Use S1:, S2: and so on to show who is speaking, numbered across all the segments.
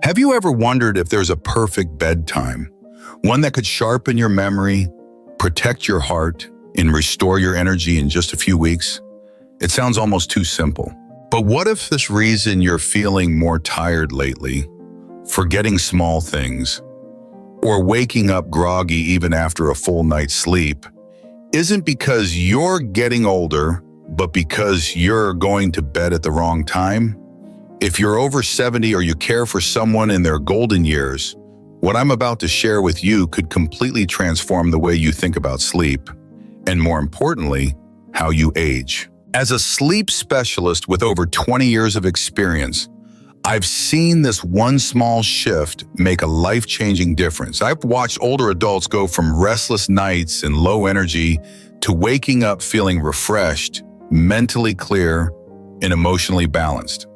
S1: Have you ever wondered if there's a perfect bedtime? One that could sharpen your memory, protect your heart, and restore your energy in just a few weeks? It sounds almost too simple. But what if this reason you're feeling more tired lately, forgetting small things, or waking up groggy even after a full night's sleep, isn't because you're getting older, but because you're going to bed at the wrong time? If you're over 70 or you care for someone in their golden years, what I'm about to share with you could completely transform the way you think about sleep, and more importantly, how you age. As a sleep specialist with over 20 years of experience, I've seen this one small shift make a life-changing difference. I've watched older adults go from restless nights and low energy to waking up feeling refreshed, mentally clear, and emotionally balanced.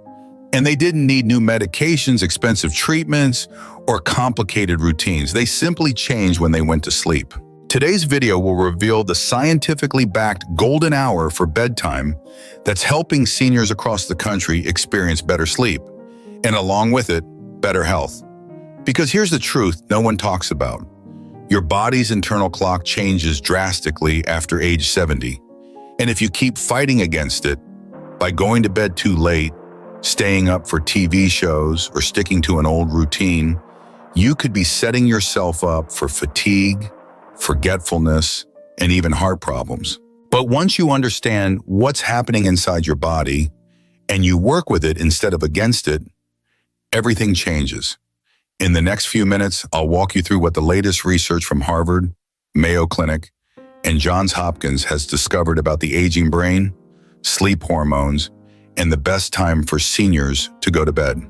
S1: And they didn't need new medications, expensive treatments, or complicated routines. They simply changed when they went to sleep. Today's video will reveal the scientifically backed golden hour for bedtime that's helping seniors across the country experience better sleep, and along with it, better health. Because here's the truth no one talks about. Your body's internal clock changes drastically after age 70. And if you keep fighting against it by going to bed too late, staying up for TV shows, or sticking to an old routine, you could be setting yourself up for fatigue, forgetfulness, and even heart problems. But once you understand what's happening inside your body and you work with it instead of against it, everything changes. In the next few minutes, I'll walk you through what the latest research from Harvard, Mayo Clinic, and Johns Hopkins has discovered about the aging brain, sleep hormones, and the best time for seniors to go to bed.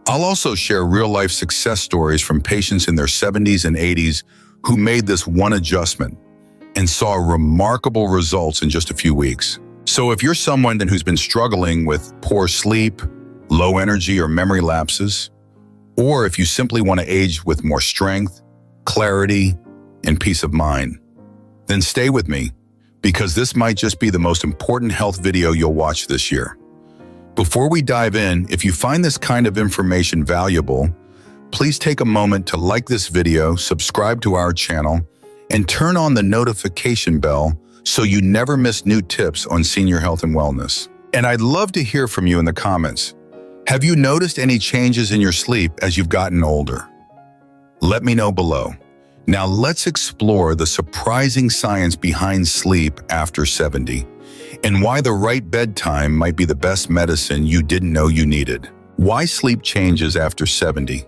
S1: I'll also share real-life success stories from patients in their 70s and 80s who made this one adjustment and saw remarkable results in just a few weeks. So if you're someone who's been struggling with poor sleep, low energy, or memory lapses, or if you simply want to age with more strength, clarity, and peace of mind, then stay with me, because this might just be the most important health video you'll watch this year. Before we dive in, if you find this kind of information valuable, please take a moment to like this video, subscribe to our channel, and turn on the notification bell so you never miss new tips on senior health and wellness. And I'd love to hear from you in the comments. Have you noticed any changes in your sleep as you've gotten older? Let me know below. Now let's explore the surprising science behind sleep after 70 and why the right bedtime might be the best medicine you didn't know you needed. Why sleep changes after 70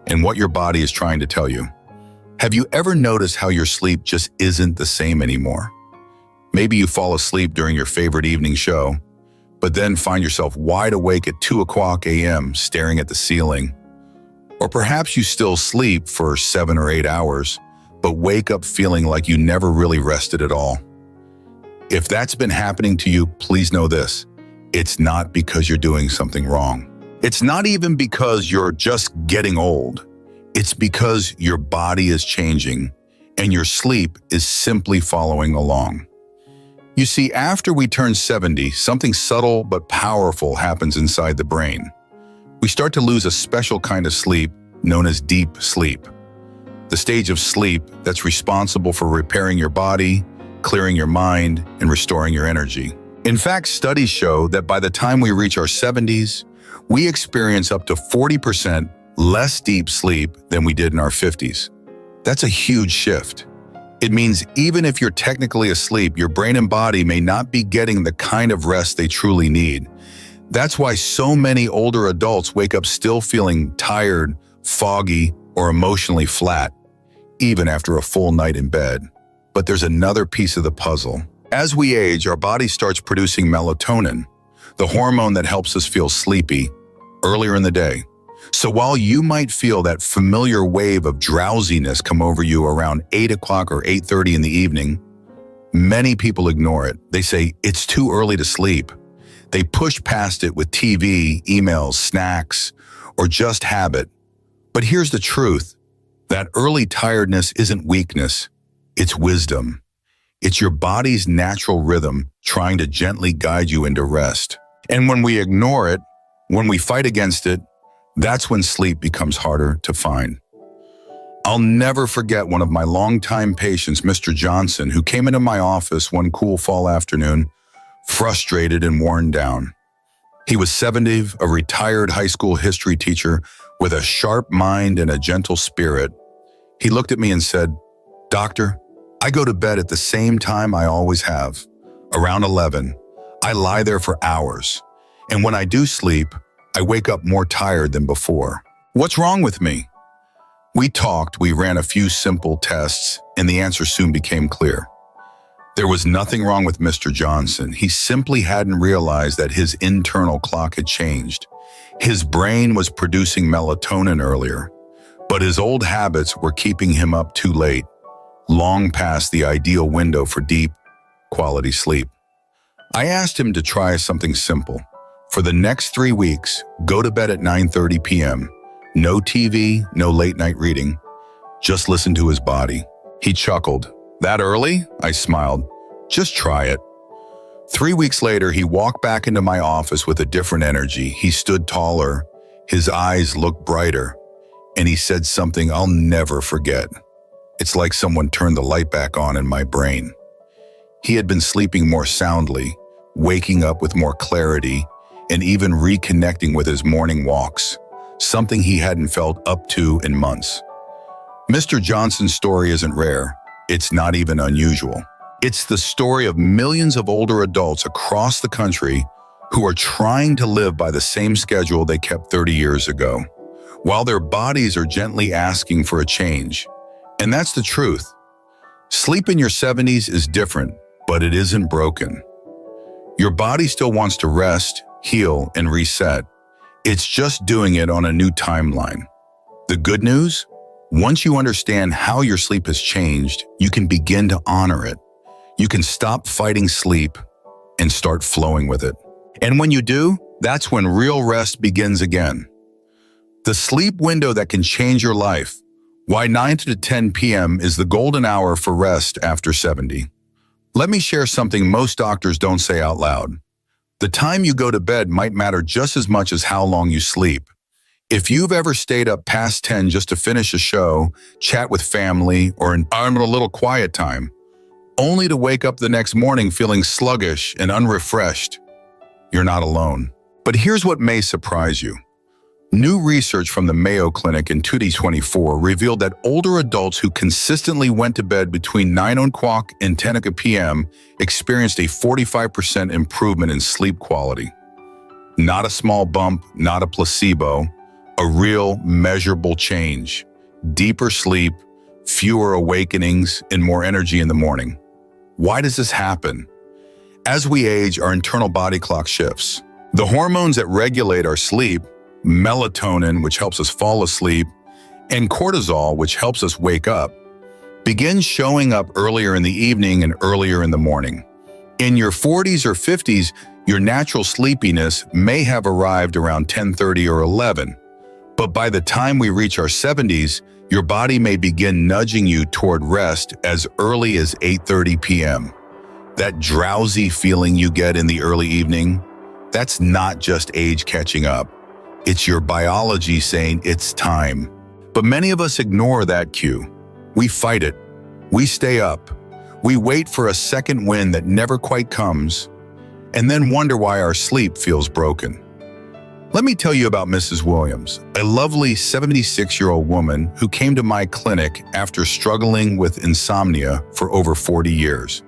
S1: and what your body is trying to tell you. Have you ever noticed how your sleep just isn't the same anymore? Maybe you fall asleep during your favorite evening show, but then find yourself wide awake at 2:00 a.m. staring at the ceiling. Or perhaps you still sleep for 7 or 8 hours, but wake up feeling like you never really rested at all. If that's been happening to you, please know this. It's not because you're doing something wrong. It's not even because you're just getting old. It's because your body is changing and your sleep is simply following along. You see, after we turn 70, something subtle but powerful happens inside the brain. We start to lose a special kind of sleep known as deep sleep. The stage of sleep that's responsible for repairing your body, clearing your mind, and restoring your energy. In fact, studies show that by the time we reach our 70s, we experience up to 40% less deep sleep than we did in our 50s. That's a huge shift. It means even if you're technically asleep, your brain and body may not be getting the kind of rest they truly need. That's why so many older adults wake up still feeling tired, foggy, or emotionally flat, even after a full night in bed. But there's another piece of the puzzle. As we age, our body starts producing melatonin, the hormone that helps us feel sleepy earlier in the day. So while you might feel that familiar wave of drowsiness come over you around 8 o'clock or 8:30 in the evening, many people ignore it. They say it's too early to sleep. They push past it with TV, emails, snacks, or just habit. But here's the truth. That early tiredness isn't weakness, it's wisdom. It's your body's natural rhythm trying to gently guide you into rest. And when we ignore it, when we fight against it, That's when sleep becomes harder to find. I'll never forget one of my longtime patients, Mr. Johnson, who came into my office one cool fall afternoon, frustrated and worn down. He was 70, a retired high school history teacher with a sharp mind and a gentle spirit. He looked at me and said, "Doctor, I go to bed at the same time I always have, around 11. I lie there for hours, and when I do sleep, I wake up more tired than before. What's wrong with me?" We talked, we ran a few simple tests, and the answer soon became clear. There was nothing wrong with Mr. Johnson. He simply hadn't realized that his internal clock had changed. His brain was producing melatonin earlier, but his old habits were keeping him up too late, long past the ideal window for deep, quality sleep. I asked him to try something simple. For the next 3 weeks, go to bed at 9:30 p.m., no TV, no late night reading. Just listen to his body. He chuckled. "That early?" I smiled. "Just try it." 3 weeks later, he walked back into my office with a different energy. He stood taller, his eyes looked brighter, and he said something I'll never forget. It's like someone turned the light back on in my brain. He had been sleeping more soundly, waking up with more clarity, and even reconnecting with his morning walks, something he hadn't felt up to in months. Mr. Johnson's story isn't rare. It's not even unusual. It's the story of millions of older adults across the country who are trying to live by the same schedule they kept 30 years ago, while their bodies are gently asking for a change. And that's the truth. Sleep in your 70s is different, but it isn't broken. Your body still wants to rest, heal, and reset. It's just doing it on a new timeline. The good news? Once you understand how your sleep has changed, you can begin to honor it. You can stop fighting sleep and start flowing with it. And when you do, that's when real rest begins again. The sleep window that can change your life. Why 9 to 10 p.m. is the golden hour for rest after 70. Let me share something most doctors don't say out loud. The time you go to bed might matter just as much as how long you sleep. If you've ever stayed up past 10 just to finish a show, chat with family, or a little quiet time, only to wake up the next morning feeling sluggish and unrefreshed, you're not alone. But here's what may surprise you. New research from the Mayo Clinic in 2024 revealed that older adults who consistently went to bed between 9 o'clock and 10 p.m. experienced a 45% improvement in sleep quality. Not a small bump, not a placebo, a real measurable change. Deeper sleep, fewer awakenings, and more energy in the morning. Why does this happen? As we age, our internal body clock shifts. The hormones that regulate our sleep, melatonin, which helps us fall asleep, and cortisol, which helps us wake up, begin showing up earlier in the evening and earlier in the morning. In your 40s or 50s, your natural sleepiness may have arrived around 10:30 or 11, but by the time we reach our 70s, your body may begin nudging you toward rest as early as 8:30 p.m. That drowsy feeling you get in the early evening, that's not just age catching up. It's your biology saying it's time. But many of us ignore that cue. We fight it. We stay up. We wait for a second wind that never quite comes, and then wonder why our sleep feels broken. Let me tell you about Mrs. Williams, a lovely 76-year-old woman who came to my clinic after struggling with insomnia for over 40 years.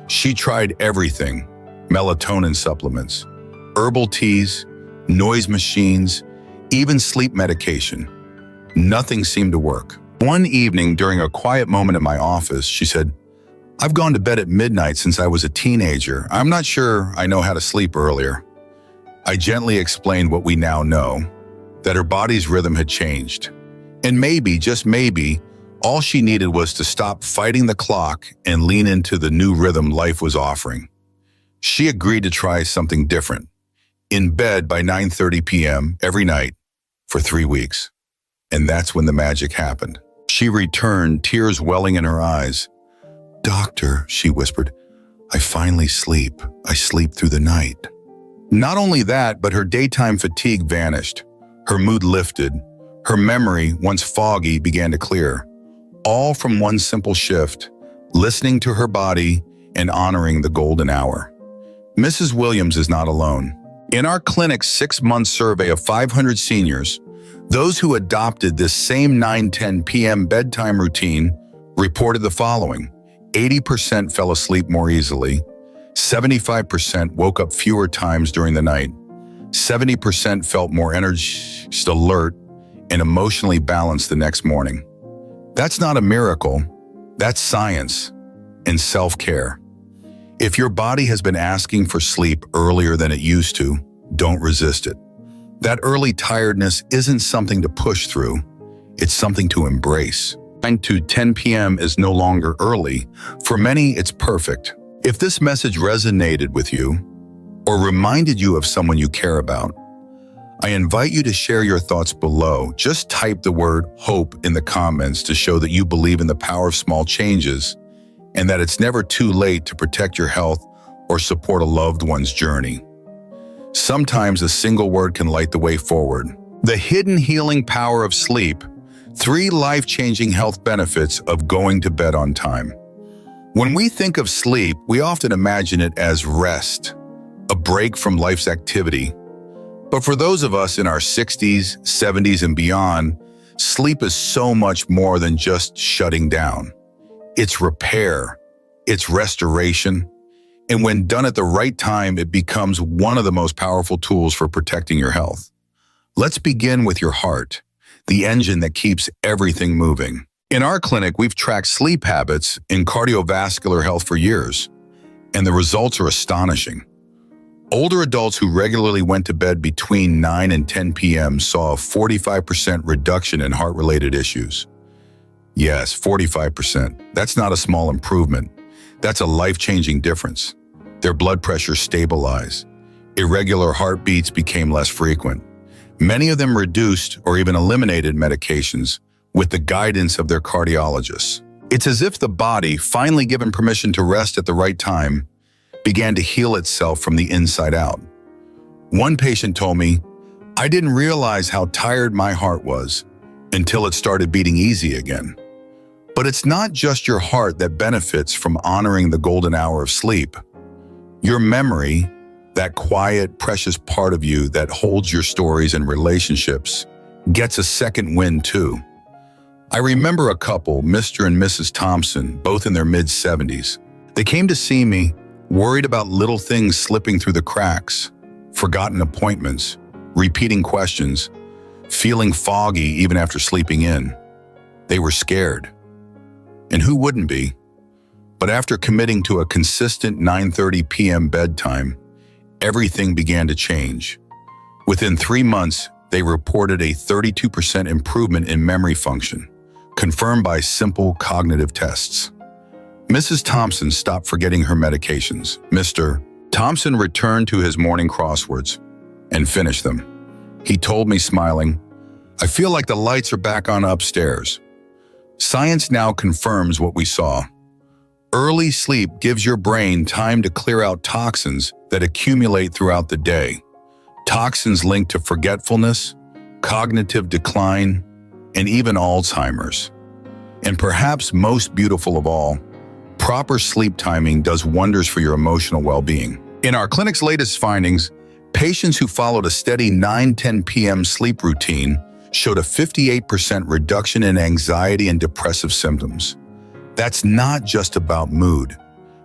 S1: She tried everything: melatonin supplements, herbal teas, noise machines, even sleep medication. Nothing seemed to work. One evening during a quiet moment at my office, she said, "I've gone to bed at midnight since I was a teenager. I'm not sure I know how to sleep earlier." I gently explained what we now know, that her body's rhythm had changed. And maybe, just maybe, all she needed was to stop fighting the clock and lean into the new rhythm life was offering. She agreed to try something different. In bed by 9:30 p.m. every night for 3 weeks. And that's when the magic happened. She returned, tears welling in her eyes. "Doctor," she whispered, "I finally sleep. I sleep through the night." Not only that, but her daytime fatigue vanished. Her mood lifted. Her memory, once foggy, began to clear. All from one simple shift, listening to her body and honoring the golden hour. Mrs. Williams is not alone. In our clinic's 6-month survey of 500 seniors, those who adopted this same 9:10 p.m. bedtime routine reported the following. 80% fell asleep more easily. 75% woke up fewer times during the night. 70% felt more energized, alert, and emotionally balanced the next morning. That's not a miracle. That's science and self-care. If your body has been asking for sleep earlier than it used to, don't resist it. That early tiredness isn't something to push through. It's something to embrace. 9 to 10 p.m. is no longer early. For many, it's perfect. If this message resonated with you or reminded you of someone you care about, I invite you to share your thoughts below. Just type the word hope in the comments to show that you believe in the power of small changes and that it's never too late to protect your health or support a loved one's journey. Sometimes a single word can light the way forward. The hidden healing power of sleep. 3 life-changing health benefits of going to bed on time. When we think of sleep, we often imagine it as rest, a break from life's activity. But for those of us in our 60s, 70s, and beyond, sleep is so much more than just shutting down. It's repair, it's restoration, and when done at the right time, it becomes one of the most powerful tools for protecting your health. Let's begin with your heart, the engine that keeps everything moving. In our clinic, we've tracked sleep habits in cardiovascular health for years, and the results are astonishing. Older adults who regularly went to bed between 9 and 10 p.m. saw a 45% reduction in heart-related issues. Yes, 45%. That's not a small improvement. That's a life-changing difference. Their blood pressure stabilized. Irregular heartbeats became less frequent. Many of them reduced or even eliminated medications with the guidance of their cardiologists. It's as if the body, finally given permission to rest at the right time, began to heal itself from the inside out. One patient told me, "I didn't realize how tired my heart was until it started beating easy again." But it's not just your heart that benefits from honoring the golden hour of sleep. Your memory, that quiet, precious part of you that holds your stories and relationships, gets a second wind too. I remember a couple, Mr. and Mrs. Thompson, both in their mid-70s. They came to see me, worried about little things slipping through the cracks, forgotten appointments, repeating questions, feeling foggy even after sleeping in. They were scared. And who wouldn't be? But after committing to a consistent 9:30 p.m. bedtime, everything began to change. Within 3 months, they reported a 32% improvement in memory function, confirmed by simple cognitive tests. Mrs. Thompson stopped forgetting her medications. Mr. Thompson returned to his morning crosswords and finished them. He told me, smiling, "I feel like the lights are back on upstairs." Science now confirms what we saw. Early sleep gives your brain time to clear out toxins that accumulate throughout the day. Toxins linked to forgetfulness, cognitive decline, and even Alzheimer's. And perhaps most beautiful of all, proper sleep timing does wonders for your emotional well-being. In our clinic's latest findings, patients who followed a steady 9-10 p.m. sleep routine showed a 58% reduction in anxiety and depressive symptoms. That's not just about mood.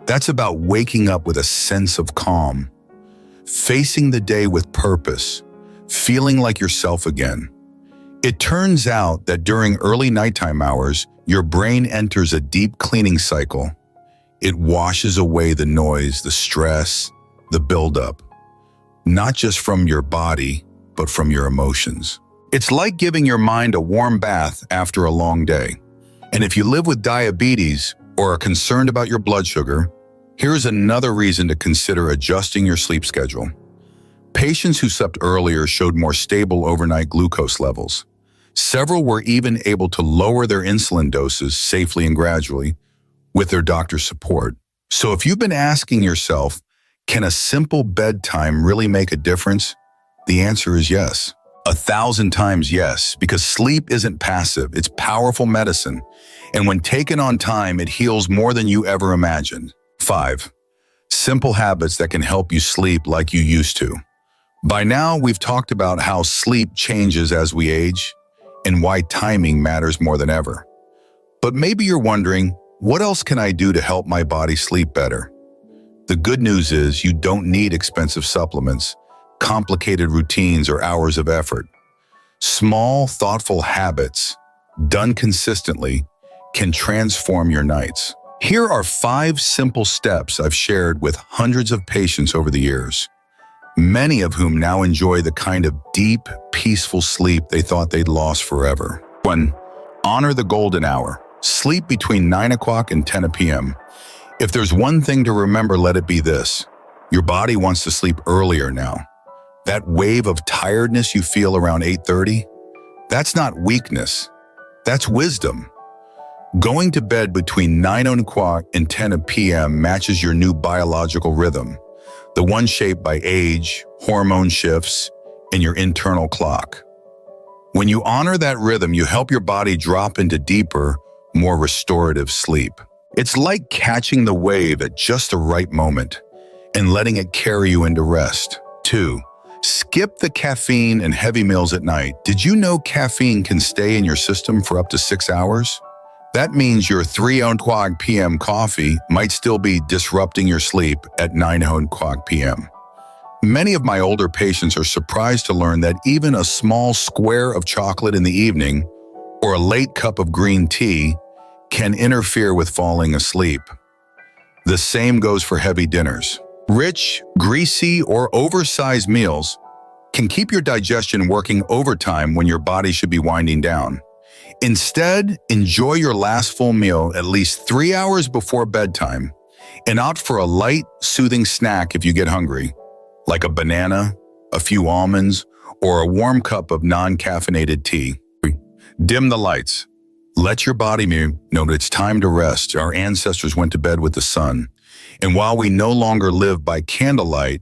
S1: That's about waking up with a sense of calm, facing the day with purpose, feeling like yourself again. It turns out that during early nighttime hours, your brain enters a deep cleaning cycle. It washes away the noise, the stress, the buildup, not just from your body, but from your emotions. It's like giving your mind a warm bath after a long day. And if you live with diabetes or are concerned about your blood sugar, here's another reason to consider adjusting your sleep schedule. Patients who slept earlier showed more stable overnight glucose levels. Several were even able to lower their insulin doses safely and gradually with their doctor's support. So if you've been asking yourself, can a simple bedtime really make a difference? The answer is yes. 1,000 times yes, because sleep isn't passive, it's powerful medicine. And when taken on time, it heals more than you ever imagined. 5. Simple habits that can help you sleep like you used to. By now, we've talked about how sleep changes as we age and why timing matters more than ever. But maybe you're wondering, what else can I do to help my body sleep better? The good news is you don't need expensive supplements, complicated routines, or hours of effort. Small, thoughtful habits, done consistently, can transform your nights. Here are 5 simple steps I've shared with hundreds of patients over the years, many of whom now enjoy the kind of deep, peaceful sleep they thought they'd lost forever. 1. Honor the golden hour. Sleep between 9 o'clock and 10 p.m. If there's one thing to remember, let it be this. Your body wants to sleep earlier now. That wave of tiredness you feel around 8:30, that's not weakness, that's wisdom. Going to bed between 9 o'clock and 10 p.m. matches your new biological rhythm, the one shaped by age, hormone shifts, and your internal clock. When you honor that rhythm, you help your body drop into deeper, more restorative sleep. It's like catching the wave at just the right moment and letting it carry you into rest. 2. Skip the caffeine and heavy meals at night. Did you know caffeine can stay in your system for up to 6 hours? That means your 3 o'clock p.m. coffee might still be disrupting your sleep at 9 o'clock p.m. Many of my older patients are surprised to learn that even a small square of chocolate in the evening or a late cup of green tea can interfere with falling asleep. The same goes for heavy dinners. Rich, greasy, or oversized meals can keep your digestion working overtime when your body should be winding down. Instead, enjoy your last full meal at least 3 hours before bedtime and opt for a light, soothing snack if you get hungry, like a banana, a few almonds, or a warm cup of non-caffeinated tea. Dim the lights. Let your body know that it's time to rest. Our ancestors went to bed with the sun, and while we no longer live by candlelight,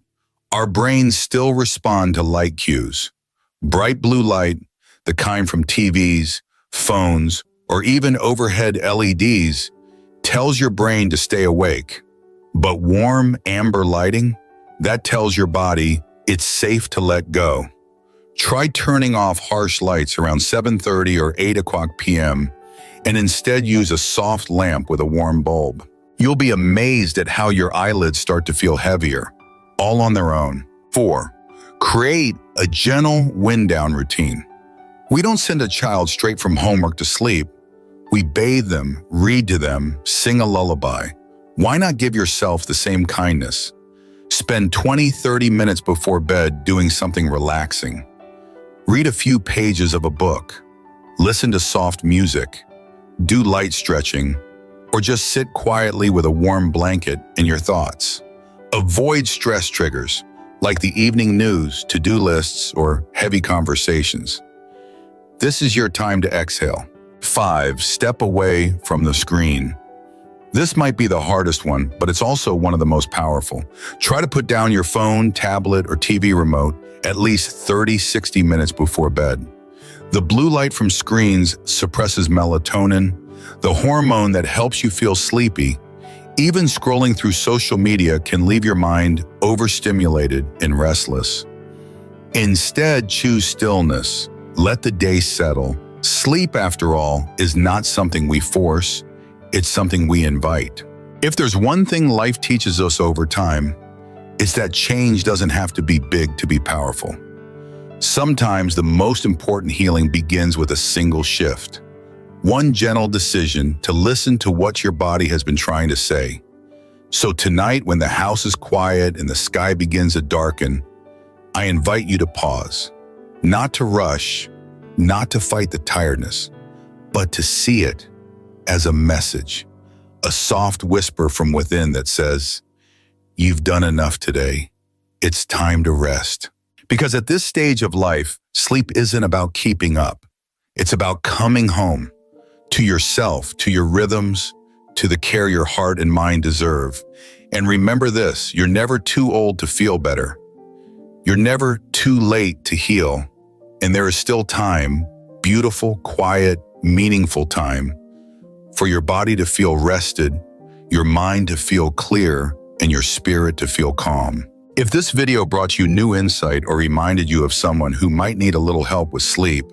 S1: our brains still respond to light cues. Bright blue light, the kind from TVs, phones, or even overhead LEDs, tells your brain to stay awake. But warm amber lighting, that tells your body it's safe to let go. Try turning off harsh lights around 7:30 or 8 o'clock p.m. and instead use a soft lamp with a warm bulb. You'll be amazed at how your eyelids start to feel heavier, all on their own. 4. Create a gentle wind-down routine. We don't send a child straight from homework to sleep. We bathe them, read to them, sing a lullaby. Why not give yourself the same kindness? Spend 20-30 minutes before bed doing something relaxing. Read a few pages of a book. Listen to soft music. Do light stretching, or just sit quietly with a warm blanket in your thoughts. Avoid stress triggers, like the evening news, to-do lists, or heavy conversations. This is your time to exhale. 5. Step away from the screen. This might be the hardest one, but it's also one of the most powerful. Try to put down your phone, tablet, or TV remote at least 30-60 minutes before bed. The blue light from screens suppresses melatonin, the hormone that helps you feel sleepy. Even scrolling through social media can leave your mind overstimulated and restless. Instead, choose stillness. Let the day settle. Sleep, after all, is not something we force. It's something we invite. If there's one thing life teaches us over time, it's that change doesn't have to be big to be powerful. Sometimes the most important healing begins with a single shift. One gentle decision to listen to what your body has been trying to say. So tonight, when the house is quiet and the sky begins to darken, I invite you to pause. Not to rush, not to fight the tiredness, but to see it as a message, a soft whisper from within that says, "You've done enough today. It's time to rest." Because at this stage of life, sleep isn't about keeping up. It's about coming home to yourself, to your rhythms, to the care your heart and mind deserve. And remember this, you're never too old to feel better. You're never too late to heal. And there is still time, beautiful, quiet, meaningful time, for your body to feel rested, your mind to feel clear, and your spirit to feel calm. If this video brought you new insight or reminded you of someone who might need a little help with sleep,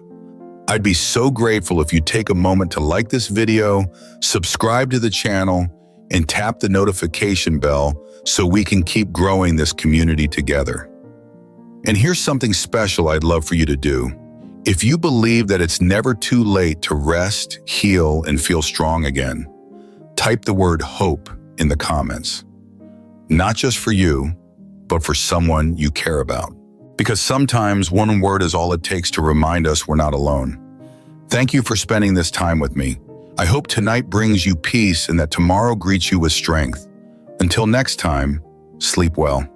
S1: I'd be so grateful if you take a moment to like this video, subscribe to the channel, and tap the notification bell so we can keep growing this community together. And here's something special I'd love for you to do. If you believe that it's never too late to rest, heal, and feel strong again, type the word hope in the comments. Not just for you, but for someone you care about. Because sometimes one word is all it takes to remind us we're not alone. Thank you for spending this time with me. I hope tonight brings you peace and that tomorrow greets you with strength. Until next time, sleep well.